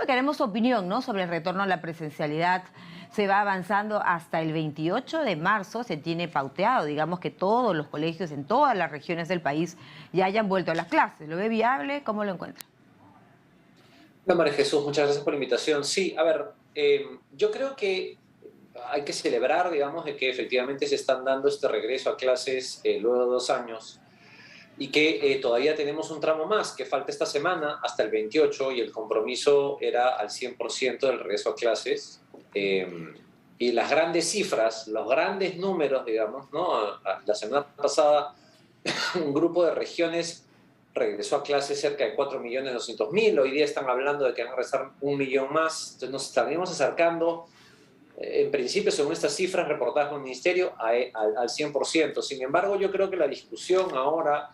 queremos su opinión, ¿no?, sobre el retorno a la presencialidad. Se va avanzando hasta el 28 de marzo, se tiene pauteado, digamos, que todos los colegios en todas las regiones del país ya hayan vuelto a las clases. ¿Lo ve viable? ¿Cómo lo encuentra? Hola María Jesús, muchas gracias por la invitación. Sí, a ver, yo creo que hay que celebrar, digamos, de que efectivamente se están dando este regreso a clases luego de 2 años y que todavía tenemos un tramo más que falta esta semana hasta el 28 y el compromiso era al 100% del regreso a clases. Y las grandes cifras, los grandes números, digamos, ¿no? La semana pasada un grupo de regiones regresó a clases cerca de 4.200.000, hoy día están hablando de que van a regresar 1 millón más, entonces nos estaríamos acercando, en principio, según estas cifras reportadas por el Ministerio, al 100%. Sin embargo, yo creo que la discusión ahora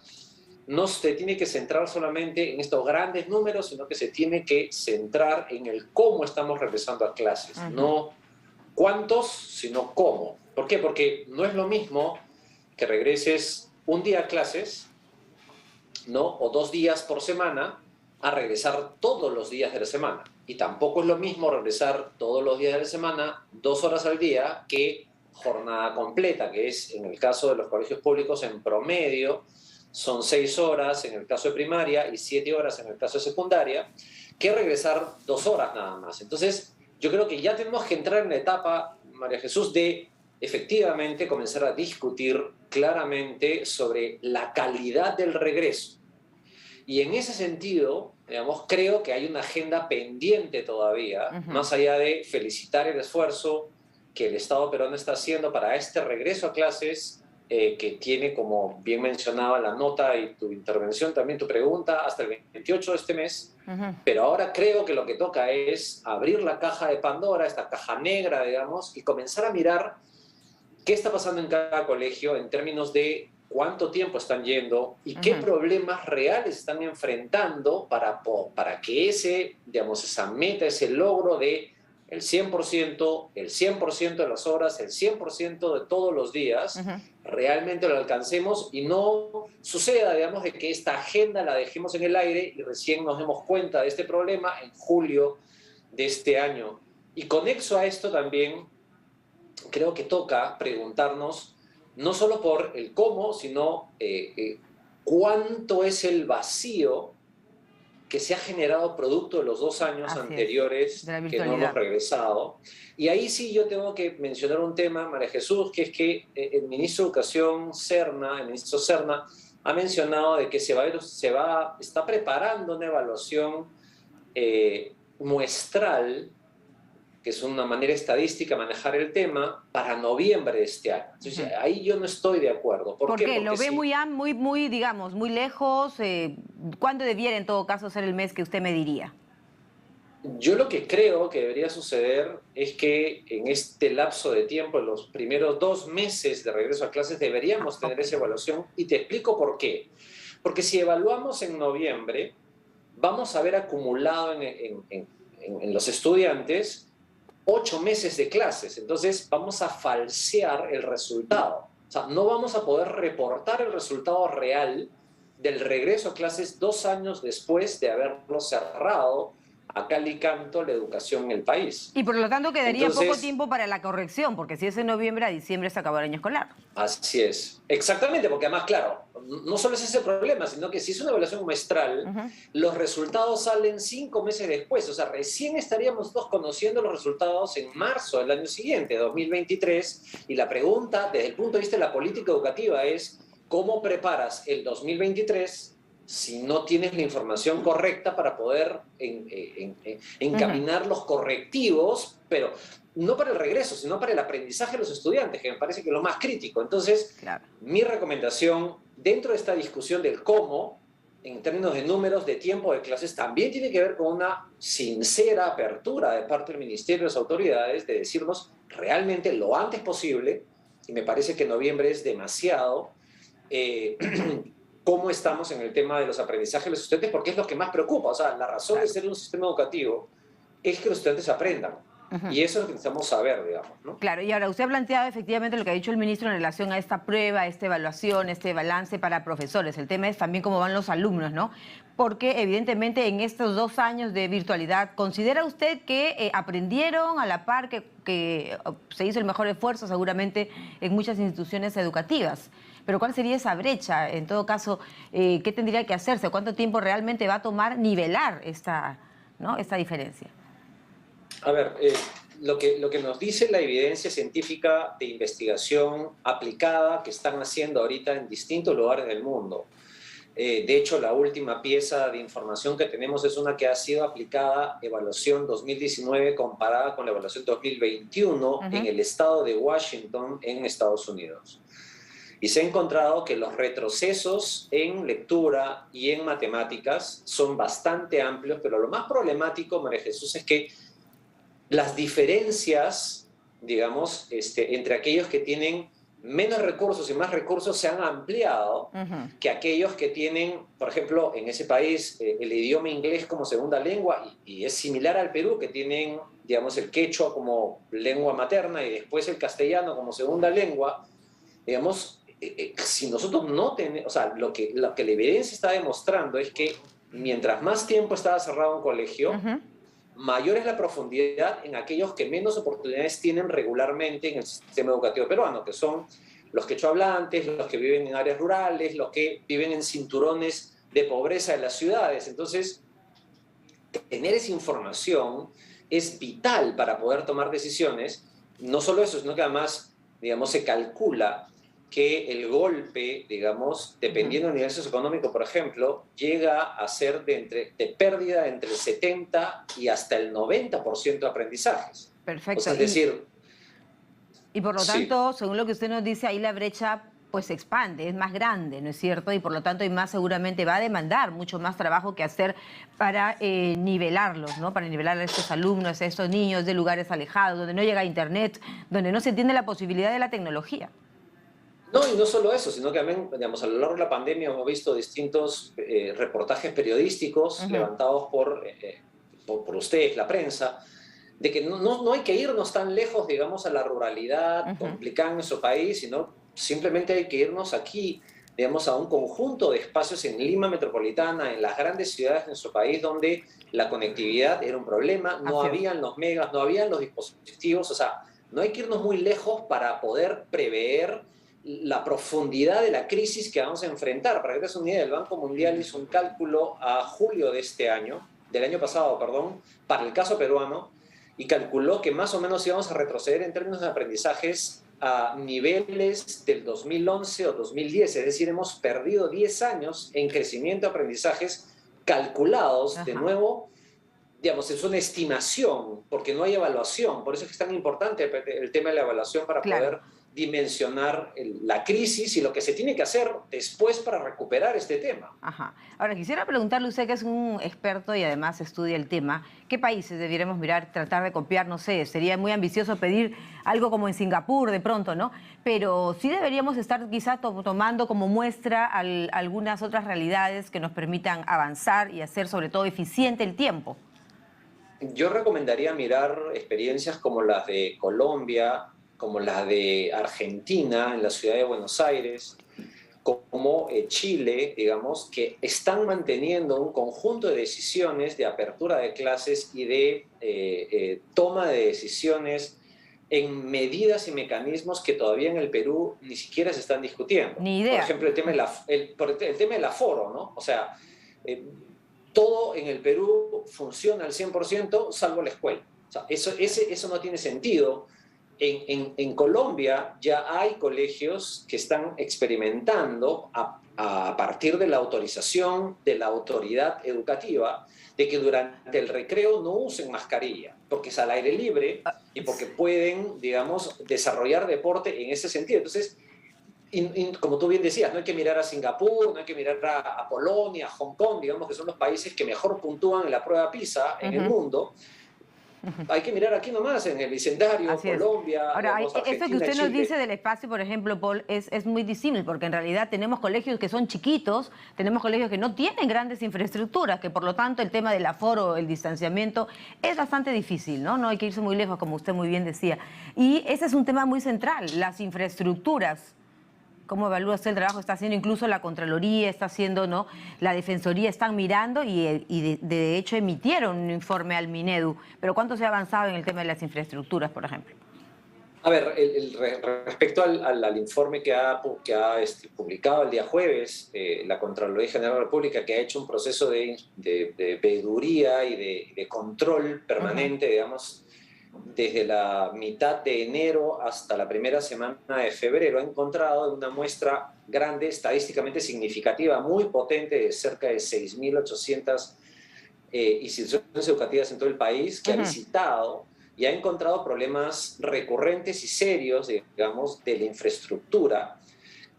no se tiene que centrar solamente en estos grandes números, sino que se tiene que centrar en el cómo estamos regresando a clases, no cuántos, sino cómo. ¿Por qué? Porque no es lo mismo que regreses un día a clases, ¿no?, o 2 días por semana, a regresar todos los días de la semana. Y tampoco es lo mismo regresar todos los días de la semana, 2 horas al día, que jornada completa, que es, en el caso de los colegios públicos, en promedio, son 6 horas en el caso de primaria y 7 horas en el caso de secundaria, que regresar 2 horas nada más. Entonces, yo creo que ya tenemos que entrar en la etapa, María Jesús, de efectivamente comenzar a discutir claramente sobre la calidad del regreso. Y en ese sentido, digamos, creo que hay una agenda pendiente todavía, más allá de felicitar el esfuerzo que el Estado peruano está haciendo para este regreso a clases, que tiene, como bien mencionaba la nota y tu intervención, también tu pregunta, hasta el 28 de este mes. Pero ahora creo que lo que toca es abrir la caja de Pandora, esta caja negra, digamos, y comenzar a mirar qué está pasando en cada colegio en términos de cuánto tiempo están yendo y qué problemas reales están enfrentando para que digamos, esa meta, ese logro de el 100%, el 100% de las horas, el 100% de todos los días, realmente lo alcancemos y no suceda, digamos, de que esta agenda la dejemos en el aire y recién nos demos cuenta de este problema en julio de este año. Y conexo a esto también, creo que toca preguntarnos no solo por el cómo, sino cuánto es el vacío que se ha generado producto de los 2 años anteriores que no hemos regresado. Y ahí sí yo tengo que mencionar un tema, María Jesús, que es que el ministro de Educación, Serna, el ministro Serna, ha mencionado de que está preparando una evaluación muestral, que es una manera estadística de manejar el tema, para noviembre de este año. Entonces, ahí yo no estoy de acuerdo. ¿Por qué? Porque ¿Lo ve sí, muy, digamos, muy lejos? ¿Cuándo debiera, en todo caso, ser el mes que usted me diría? yo lo que creo que debería suceder es que en este lapso de tiempo, en los primeros 2 meses de regreso a clases, deberíamos tener esa evaluación, y te explico por qué. Porque si evaluamos en noviembre, vamos a ver acumulado en los estudiantes 8 meses de clases. Entonces vamos a falsear el resultado. O sea, no vamos a poder reportar el resultado real del regreso a clases 2 años después de haberlo cerrado a cal y canto la educación en el país. Y por lo tanto quedaría poco Entonces, tiempo para la corrección, porque si es en noviembre, a diciembre se acabó el año escolar. así es, exactamente, porque además, claro, no solo es ese problema, sino que si es una evaluación muestral, los resultados salen 5 meses después. O sea, recién estaríamos todos conociendo los resultados en marzo del año siguiente, 2023, y la pregunta desde el punto de vista de la política educativa es: ¿cómo preparas el 2023 si no tienes la información correcta para poder encaminar los correctivos, pero no para el regreso, sino para el aprendizaje de los estudiantes, que me parece que es lo más crítico? Entonces, mi recomendación dentro de esta discusión del cómo, en términos de números, de tiempo de clases, también tiene que ver con una sincera apertura de parte del Ministerio y las autoridades de decirnos realmente lo antes posible, y me parece que noviembre es demasiado, cómo estamos en el tema de los aprendizajes de los estudiantes, porque es lo que más preocupa. O sea, la razón de ser un sistema educativo es que los estudiantes aprendan. Y eso es lo que necesitamos saber, digamos, ¿no? Claro, y ahora usted ha planteado efectivamente lo que ha dicho el ministro en relación a esta prueba, esta evaluación, este balance para profesores. El tema es también cómo van los alumnos, ¿no? Porque evidentemente en estos 2 años de virtualidad, ¿considera usted que aprendieron a la par, que se hizo el mejor esfuerzo seguramente en muchas instituciones educativas? Pero ¿cuál sería esa brecha? En todo caso, ¿qué tendría que hacerse? ¿Cuánto tiempo realmente va a tomar nivelar esta, ¿no?, esta diferencia? A ver, lo que nos dice la evidencia científica de investigación aplicada que están haciendo ahorita en distintos lugares del mundo. De hecho, la última pieza de información que tenemos es una que ha sido aplicada, evaluación 2019 comparada con la evaluación 2021 en el estado de Washington, en Estados Unidos. Y se ha encontrado que los retrocesos en lectura y en matemáticas son bastante amplios, pero lo más problemático, María Jesús, es que las diferencias, digamos, entre aquellos que tienen menos recursos y más recursos se han ampliado que aquellos que tienen, por ejemplo, en ese país el idioma inglés como segunda lengua y es similar al Perú, que tienen, digamos, el quechua como lengua materna y después el castellano como segunda lengua, digamos, si nosotros no tenemos, o sea, lo que la evidencia está demostrando es que mientras más tiempo estaba cerrado un colegio, mayor es la profundidad en aquellos que menos oportunidades tienen regularmente en el sistema educativo peruano, que son los quechohablantes, los que viven en áreas rurales, los que viven en cinturones de pobreza de las ciudades. Entonces, tener esa información es vital para poder tomar decisiones. No solo eso, sino que además, digamos, se calcula que el golpe, digamos, dependiendo del nivel socioeconómico, por ejemplo, llega a ser de pérdida entre el 70 y hasta el 90% de aprendizajes. Perfecto. O sea, es decir... Y por lo tanto, según lo que usted nos dice, ahí la brecha pues se expande, es más grande, ¿no es cierto? Y por lo tanto, y más seguramente va a demandar mucho más trabajo que hacer para nivelarlos, ¿no? Para nivelar a estos alumnos, a estos niños de lugares alejados, donde no llega internet, donde no se entiende la posibilidad de la tecnología. No, y no solo eso, sino que también, digamos, a lo largo de la pandemia hemos visto distintos reportajes periodísticos levantados por ustedes, la prensa, de que no hay que irnos tan lejos, digamos, a la ruralidad complicada en nuestro país, sino simplemente hay que irnos aquí, digamos, a un conjunto de espacios en Lima metropolitana, en las grandes ciudades de nuestro país, donde la conectividad era un problema, no habían los megas, no habían los dispositivos, o sea, no hay que irnos muy lejos para poder prever la profundidad de la crisis que vamos a enfrentar. Para que te des una idea, el Banco Mundial hizo un cálculo a julio de este año, del año pasado, perdón, para el caso peruano, y calculó que más o menos íbamos a retroceder en términos de aprendizajes a niveles del 2011 o 2010, es decir, hemos perdido 10 años en crecimiento de aprendizajes calculados, de nuevo, digamos, es una estimación, porque no hay evaluación, por eso es que es tan importante el tema de la evaluación para poder dimensionar la crisis y lo que se tiene que hacer después para recuperar este tema. Ahora, quisiera preguntarle, usted que es un experto y además estudia el tema, ¿qué países debiéramos mirar, tratar de copiar? No sé, sería muy ambicioso pedir algo como en Singapur de pronto, ¿no? Pero sí deberíamos estar quizá tomando como muestra algunas otras realidades que nos permitan avanzar y hacer sobre todo eficiente el tiempo. Yo recomendaría mirar experiencias como las de Colombia, como la de Argentina, en la ciudad de Buenos Aires, como Chile, digamos, que están manteniendo un conjunto de decisiones de apertura de clases y de toma de decisiones en medidas y mecanismos que todavía en el Perú ni siquiera se están discutiendo. Ni idea. Por ejemplo, el tema del aforo, ¿no? O sea, todo en el Perú funciona al 100% salvo la escuela. O sea, eso no tiene sentido. En Colombia ya hay colegios que están experimentando a partir de la autorización de la autoridad educativa de que durante el recreo no usen mascarilla, porque es al aire libre y porque pueden, digamos, desarrollar deporte en ese sentido. Entonces, como tú bien decías, no hay que mirar a Singapur, no hay que mirar a Polonia, a Hong Kong, digamos que son los países que mejor puntúan en la prueba PISA en el mundo. Hay que mirar aquí nomás, en el Bicentenario, Así es. Colombia, Ahora, digamos, eso que Argentina, usted nos Chile. dice del espacio, por ejemplo, Paul, es muy disímil, porque en realidad tenemos colegios que son chiquitos, tenemos colegios que no tienen grandes infraestructuras, que por lo tanto el tema del aforo, el distanciamiento, es bastante difícil, ¿no? No hay que irse muy lejos, como usted muy bien decía. Y ese es un tema muy central, las infraestructuras. ¿Cómo evalúa usted el trabajo que está haciendo? Incluso la Contraloría está haciendo, ¿no? La Defensoría están mirando y de hecho emitieron un informe al Minedu. Pero ¿cuánto se ha avanzado en el tema de las infraestructuras, por ejemplo? A ver, respecto al informe que ha publicado el día jueves, la Contraloría General de la República, que ha hecho un proceso de veeduría y de control permanente, digamos, desde la mitad de enero hasta la primera semana de febrero, ha encontrado una muestra grande, estadísticamente significativa, muy potente, de cerca de 6.800 instituciones educativas en todo el país, que ha visitado y ha encontrado problemas recurrentes y serios, digamos, de la infraestructura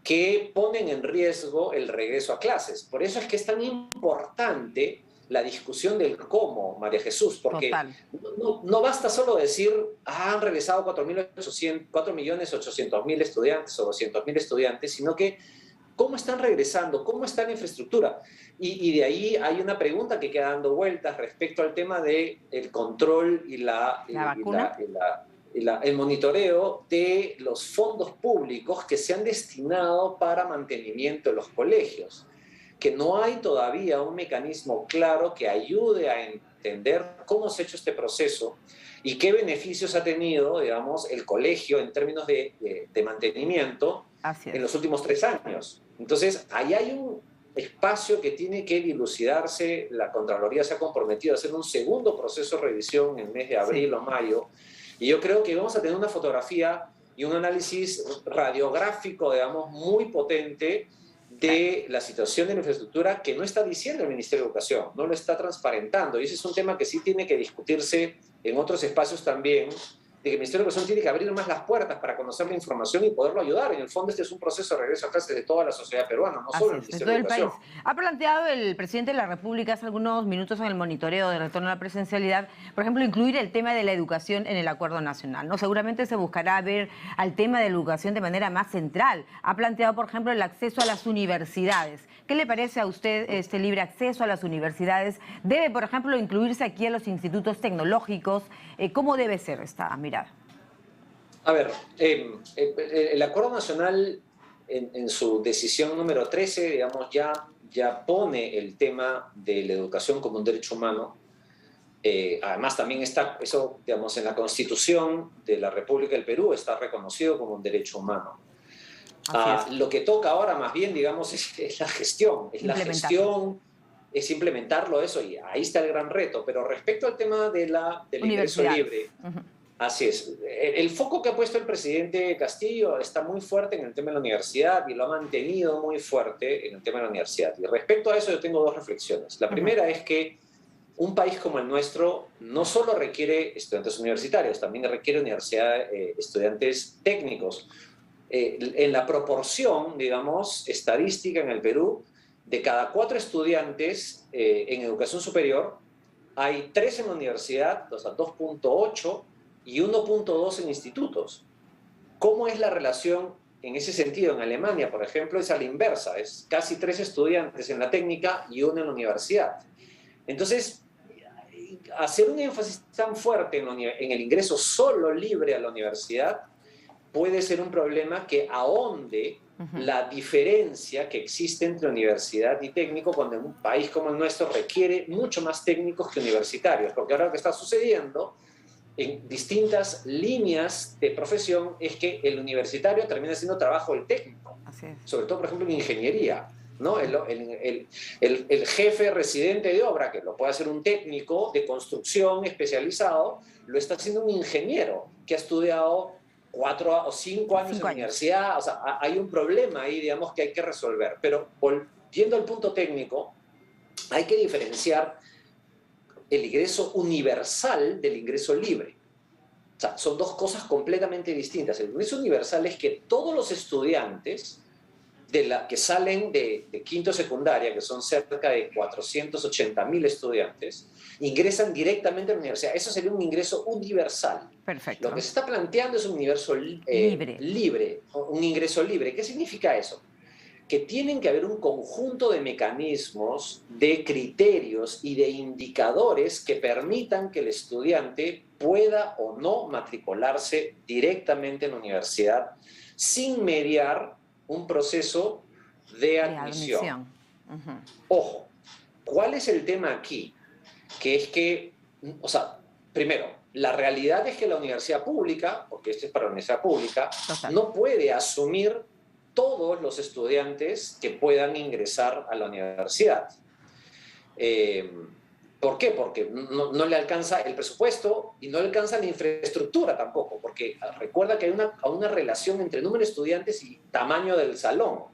que ponen en riesgo el regreso a clases. Por eso es que es tan importante la discusión del cómo, María Jesús, porque Total. no basta solo decir, han regresado 4.800.000 estudiantes o 200.000 estudiantes, sino que cómo están regresando, cómo está la infraestructura. Y de ahí hay una pregunta que queda dando vueltas respecto al tema del control y ¿La vacuna? el monitoreo de los fondos públicos que se han destinado para mantenimiento de los colegios, que no hay todavía un mecanismo claro que ayude a entender cómo se ha hecho este proceso y qué beneficios ha tenido, digamos, el colegio en términos de mantenimiento Así en es. los últimos 3 años. Entonces, ahí hay un espacio que tiene que dilucidarse. La Contraloría se ha comprometido a hacer un segundo proceso de revisión en el mes de abril o mayo, y yo creo que vamos a tener una fotografía y un análisis radiográfico, digamos, muy potente de la situación de la infraestructura que no está diciendo el Ministerio de Educación, no lo está transparentando. Y ese es un tema que sí tiene que discutirse en otros espacios también, de que el Ministerio de Educación tiene que abrir más las puertas para conocer la información y poderlo ayudar. En el fondo, este es un proceso de regreso a clases de toda la sociedad peruana, no Así solo el es, de Ministerio todo de el Educación. país. Ha planteado el presidente de la República hace algunos minutos en el monitoreo de retorno a la presencialidad, por ejemplo, incluir el tema de la educación en el acuerdo nacional, ¿no? Seguramente se buscará ver al tema de la educación de manera más central. Ha planteado, por ejemplo, el acceso a las universidades. ¿Qué le parece a usted este libre acceso a las universidades? ¿Debe, por ejemplo, incluirse aquí a los institutos tecnológicos? ¿Cómo debe ser esta mirada? A ver, el Acuerdo Nacional en su decisión número 13, digamos, ya pone el tema de la educación como un derecho humano. Además, también está eso, digamos, en la Constitución de la República del Perú está reconocido como un derecho humano. Así es. Lo que toca ahora, más bien, digamos, es la gestión. Es la Implementarlo. gestión, es implementarlo, eso, y ahí está el gran reto. Pero respecto al tema del ingreso Universidades. libre, así es. El foco que ha puesto el presidente Castillo está muy fuerte en el tema de la universidad y lo ha mantenido muy fuerte en el tema de la universidad. Y respecto a eso yo tengo dos reflexiones. La primera es que un país como el nuestro no solo requiere estudiantes universitarios, también requiere estudiantes técnicos. En la proporción, digamos, estadística en el Perú, de cada 4 estudiantes en educación superior, hay 3 en la universidad, o sea, 2.8, y 1.2 en institutos. ¿Cómo es la relación en ese sentido? En Alemania, por ejemplo, es a la inversa, es casi 3 estudiantes en la técnica y 1 en la universidad. Entonces, hacer un énfasis tan fuerte en el ingreso solo libre a la universidad puede ser un problema que ahonde la diferencia que existe entre universidad y técnico, cuando un país como el nuestro requiere mucho más técnicos que universitarios, porque ahora lo que está sucediendo en distintas líneas de profesión es que el universitario termina haciendo trabajo del técnico, sobre todo, por ejemplo, en ingeniería, ¿no? El jefe residente de obra, que lo puede hacer un técnico de construcción especializado, lo está haciendo un ingeniero que ha estudiado 4 o 5 años en la universidad. O sea, hay un problema ahí, digamos, que hay que resolver. Pero volviendo al punto técnico, hay que diferenciar el ingreso universal del ingreso libre. O sea, son dos cosas completamente distintas. El ingreso universal es que todos los estudiantes que salen de quinto secundaria, que son cerca de 480.000 estudiantes, ingresan directamente a la universidad. Eso sería un ingreso universal. Perfecto. Lo que se está planteando es un universo libre, un ingreso libre. ¿Qué significa eso? Que tienen que haber un conjunto de mecanismos, de criterios y de indicadores que permitan que el estudiante pueda o no matricularse directamente en la universidad sin mediar un proceso de admisión. Ojo, ¿cuál es el tema aquí? Que es que, o sea, primero, la realidad es que la universidad pública, porque esto es para la universidad pública, no puede asumir todos los estudiantes que puedan ingresar a la universidad. ¿Por qué? Porque no le alcanza el presupuesto y no le alcanza la infraestructura tampoco, porque recuerda que hay una relación entre número de estudiantes y tamaño del salón.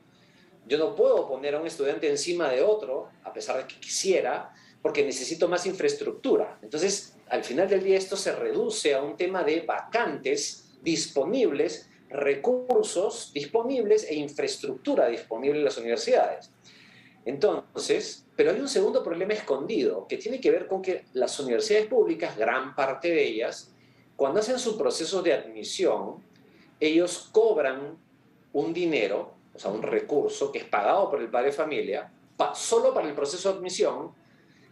Yo no puedo poner a un estudiante encima de otro, a pesar de que quisiera, porque necesito más infraestructura. Entonces, al final del día esto se reduce a un tema de vacantes disponibles, recursos disponibles e infraestructura disponible en las universidades. Entonces, pero hay un segundo problema escondido que tiene que ver con que las universidades públicas, gran parte de ellas, cuando hacen su proceso de admisión, ellos cobran un dinero, o sea, un recurso que es pagado por el padre de familia, solo para el proceso de admisión,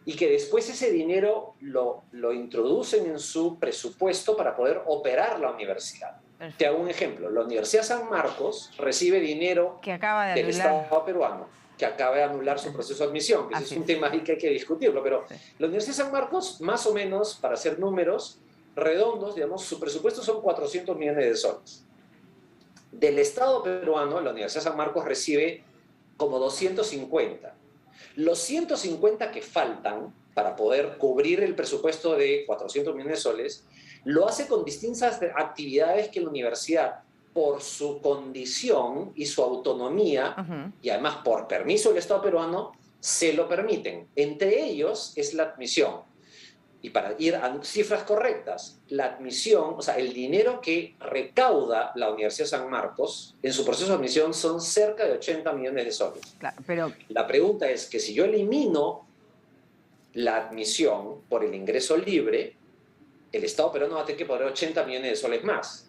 y que después ese dinero lo introducen en su presupuesto para poder operar la universidad. Perfecto. Te hago un ejemplo. La Universidad San Marcos recibe dinero del Estado peruano, que acaba de anular su proceso de admisión, que ese es un tema ahí que hay que discutirlo, pero la Universidad San Marcos, más o menos, para hacer números redondos, digamos, su presupuesto son 400 millones de soles. Del Estado peruano, la Universidad San Marcos recibe como 250. Los 150 que faltan para poder cubrir el presupuesto de 400 millones de soles, lo hace con distintas actividades que la universidad, por su condición y su autonomía, y además por permiso del Estado peruano, se lo permiten. Entre ellos es la admisión. Y para ir a cifras correctas, la admisión, o sea, el dinero que recauda la Universidad San Marcos en su proceso de admisión son cerca de 80 millones de soles. Claro, pero la pregunta es que si yo elimino la admisión por el ingreso libre, el Estado peruano va a tener que poner 80 millones de soles más.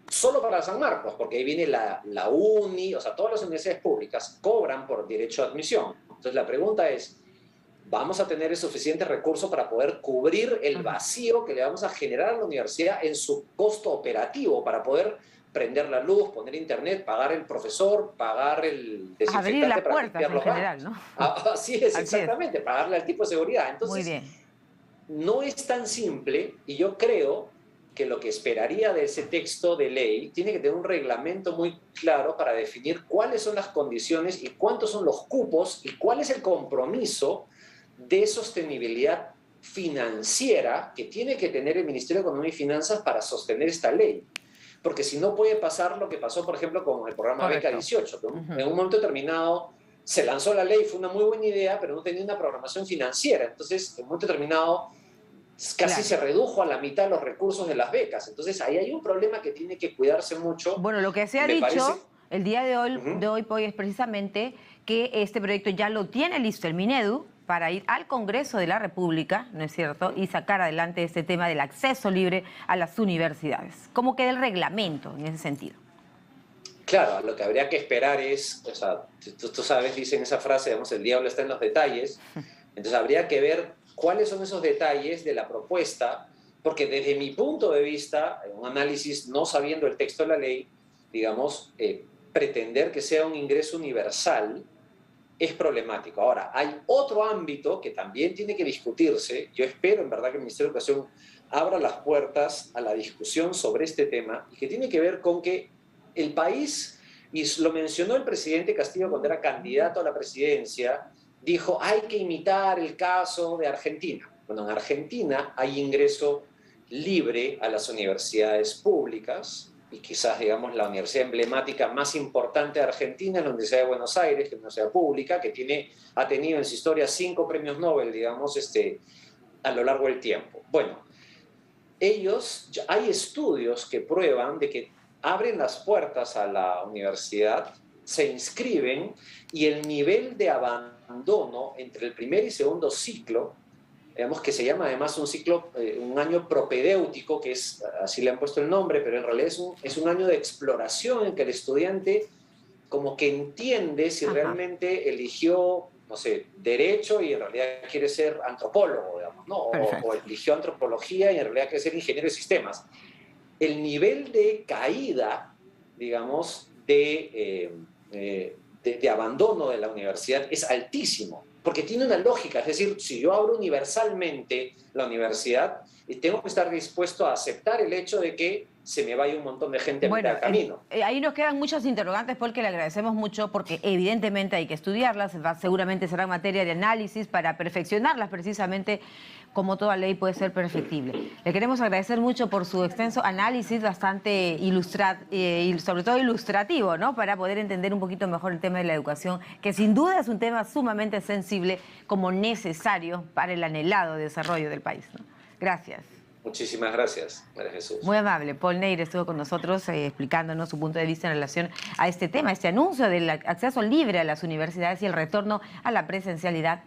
Solo para San Marcos, porque ahí viene la UNI, o sea, todas las universidades públicas cobran por derecho de admisión. Entonces la pregunta es, ¿vamos a tener el suficiente recurso para poder cubrir el vacío que le vamos a generar a la universidad en su costo operativo, para poder prender la luz, poner internet, pagar el profesor, pagar el desinfectante abrir las para puertas limpiar los en general, ¿no? Así es, exactamente, pagarle al tipo de seguridad. Entonces, muy bien. No es tan simple, y yo creo que lo que esperaría de ese texto de ley tiene que tener un reglamento muy claro para definir cuáles son las condiciones y cuántos son los cupos y cuál es el compromiso de sostenibilidad financiera que tiene que tener el Ministerio de Economía y Finanzas para sostener esta ley. Porque si no puede pasar lo que pasó, por ejemplo, con el programa Beca 18. ¿No? En un momento determinado se lanzó la ley, fue una muy buena idea, pero no tenía una programación financiera. Entonces, en un momento determinado casi se redujo a la mitad los recursos de las becas. Entonces, ahí hay un problema que tiene que cuidarse mucho. Bueno, lo que se ha dicho el día de hoy es precisamente que este proyecto ya lo tiene listo el Minedu para ir al Congreso de la República, ¿no es cierto?, y sacar adelante este tema del acceso libre a las universidades. ¿Cómo queda el reglamento en ese sentido? Claro, lo que habría que esperar es, o sea, tú sabes, dicen esa frase, digamos, el diablo está en los detalles, entonces habría que ver cuáles son esos detalles de la propuesta, porque desde mi punto de vista, un análisis no sabiendo el texto de la ley, digamos, pretender que sea un ingreso universal es problemático. Ahora, hay otro ámbito que también tiene que discutirse. Yo espero, en verdad, que el Ministerio de Educación abra las puertas a la discusión sobre este tema, y que tiene que ver con que el país, y lo mencionó el presidente Castillo cuando era candidato a la presidencia, dijo, hay que imitar el caso de Argentina. Bueno, en Argentina hay ingreso libre a las universidades públicas, y quizás, digamos, la universidad emblemática más importante de Argentina es la Universidad de Buenos Aires, que es una universidad pública, que ha tenido en su historia 5 premios Nobel, digamos, a lo largo del tiempo. Bueno, hay estudios que prueban de que abren las puertas a la universidad se inscriben y el nivel de abandono entre el primer y segundo ciclo, digamos que se llama además un ciclo, un año propedéutico, que es, así le han puesto el nombre, pero en realidad es un año de exploración en que el estudiante como que entiende si realmente eligió, no sé, derecho y en realidad quiere ser antropólogo, digamos, ¿no? O eligió antropología y en realidad quiere ser ingeniero de sistemas. El nivel de caída, digamos, de abandono de la universidad es altísimo, porque tiene una lógica, es decir, si yo abro universalmente la universidad, tengo que estar dispuesto a aceptar el hecho de que se me vaya un montón de gente a mitad de camino. Ahí nos quedan muchos interrogantes, Paul, que le agradecemos mucho, porque evidentemente hay que estudiarlas, seguramente será materia de análisis para perfeccionarlas precisamente, como toda ley puede ser perfectible. Le queremos agradecer mucho por su extenso análisis, bastante y sobre todo ilustrativo, ¿no? Para poder entender un poquito mejor el tema de la educación, que sin duda es un tema sumamente sensible, como necesario para el anhelado desarrollo del país, ¿no? Gracias. Muchísimas gracias, María Jesús. Muy amable. Paul Neyre estuvo con nosotros explicándonos su punto de vista en relación a este tema, este anuncio del acceso libre a las universidades y el retorno a la presencialidad